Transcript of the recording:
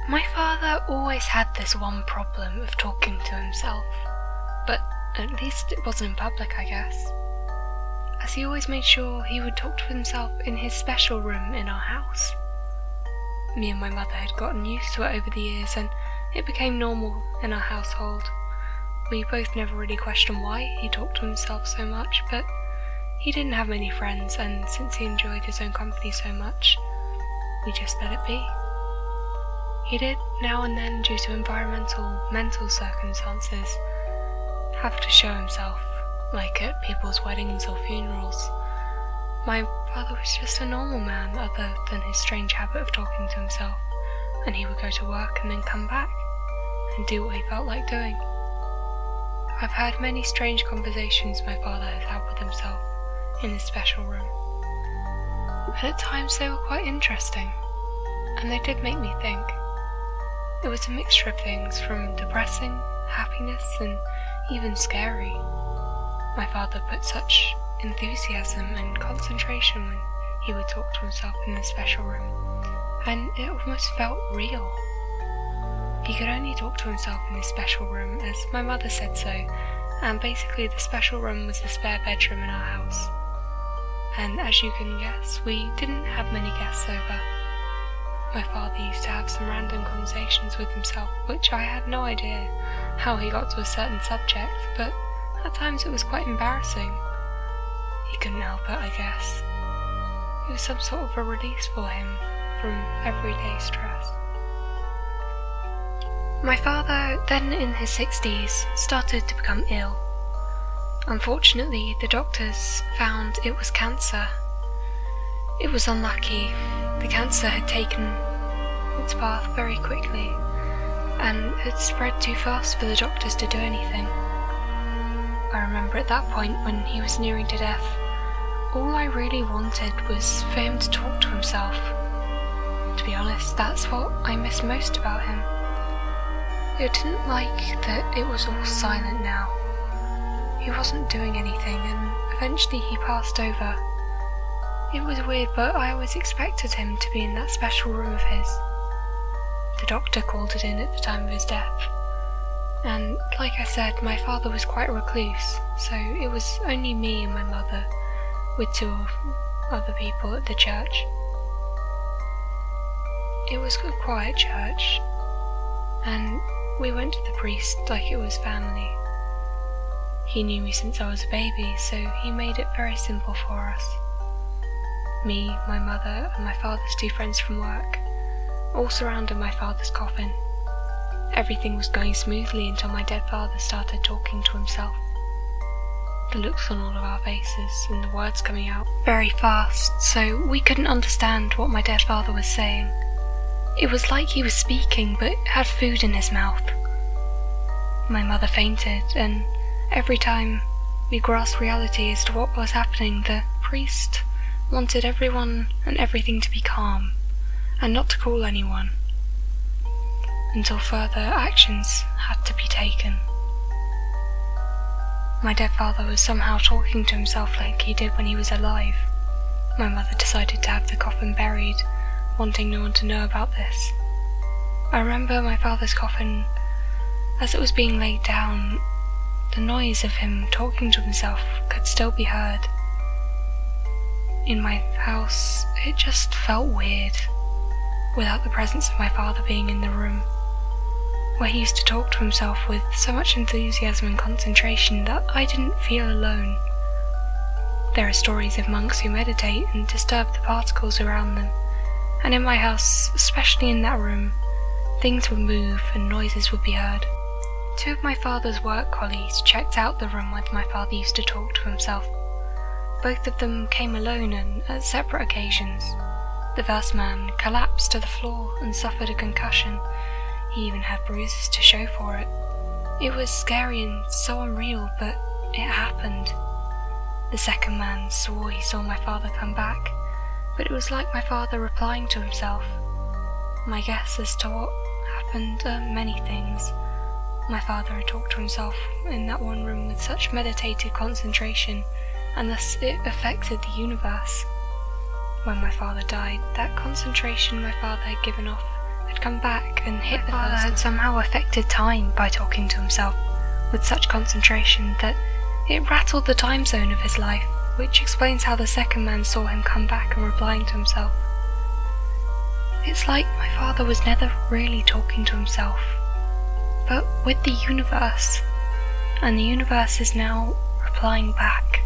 My father always had this one problem of talking to himself, but at least it wasn't in public, I guess, as he always made sure he would talk to himself in his special room in our house. Me and my mother had gotten used to it over the years, and it became normal in our household. We both never really questioned why he talked to himself so much, but he didn't have many friends, and since he enjoyed his own company so much, we just let it be. He did, now and then, due to mental circumstances, have to show himself, like at people's weddings or funerals. My father was just a normal man, other than his strange habit of talking to himself, and he would go to work and then come back and do what he felt like doing. I've heard many strange conversations my father has had with himself in his special room, and at times they were quite interesting, and they did make me think. It was a mixture of things, from depressing, happiness, and even scary. My father put such enthusiasm and concentration when he would talk to himself in the special room, and it almost felt real. He could only talk to himself in his special room, as my mother said so, and basically the special room was the spare bedroom in our house. And as you can guess, we didn't have many guests over. My father used to have some random conversations with himself, which I had no idea how he got to a certain subject, but at times it was quite embarrassing. He couldn't help it, I guess. It was some sort of a release for him from everyday stress. My father, then in his 60s, started to become ill. Unfortunately, the doctors found it was cancer. It was unlucky. The cancer had taken its path very quickly and had spread too fast for the doctors to do anything. I remember at that point, when he was nearing to death, all I really wanted was for him to talk to himself. To be honest, that's what I miss most about him. I didn't like that it was all silent now. He wasn't doing anything, and eventually he passed over. It was weird, but I always expected him to be in that special room of his. The doctor called it in at the time of his death, and like I said, my father was quite a recluse, so it was only me and my mother, with two other people at the church. It was a quiet church, and we went to the priest like it was family. He knew me since I was a baby, so he made it very simple for us. Me, my mother, and my father's two friends from work all surrounded my father's coffin. Everything was going smoothly until my dead father started talking to himself. The looks on all of our faces and the words coming out very fast, so we couldn't understand what my dead father was saying. It was like he was speaking but had food in his mouth. My mother fainted, and every time we grasped reality as to what was happening, the priest wanted everyone and everything to be calm and not to call anyone until further actions had to be taken. My dead father was somehow talking to himself like he did when he was alive. My mother decided to have the coffin buried, wanting no one to know about this. I remember my father's coffin, as it was being laid down, the noise of him talking to himself could still be heard. In my house, it just felt weird, without the presence of my father being in the room, where he used to talk to himself with so much enthusiasm and concentration that I didn't feel alone. There are stories of monks who meditate and disturb the particles around them, and in my house, especially in that room, things would move and noises would be heard. Two of my father's work colleagues checked out the room where my father used to talk to himself. Both of them came alone and at separate occasions. The first man collapsed to the floor and suffered a concussion. He even had bruises to show for it. It was scary and so unreal, but it happened. The second man swore he saw my father come back, but it was like my father replying to himself. My guess as to what happened are many things. My father had talked to himself in that one room with such meditative concentration, and thus it affected the universe. When my father died, that concentration my father had given off had come back and hit the father had somehow affected time by talking to himself with such concentration that it rattled the time zone of his life, which explains how the second man saw him come back and replying to himself. It's like my father was never really talking to himself, but with the universe, and the universe is now replying back.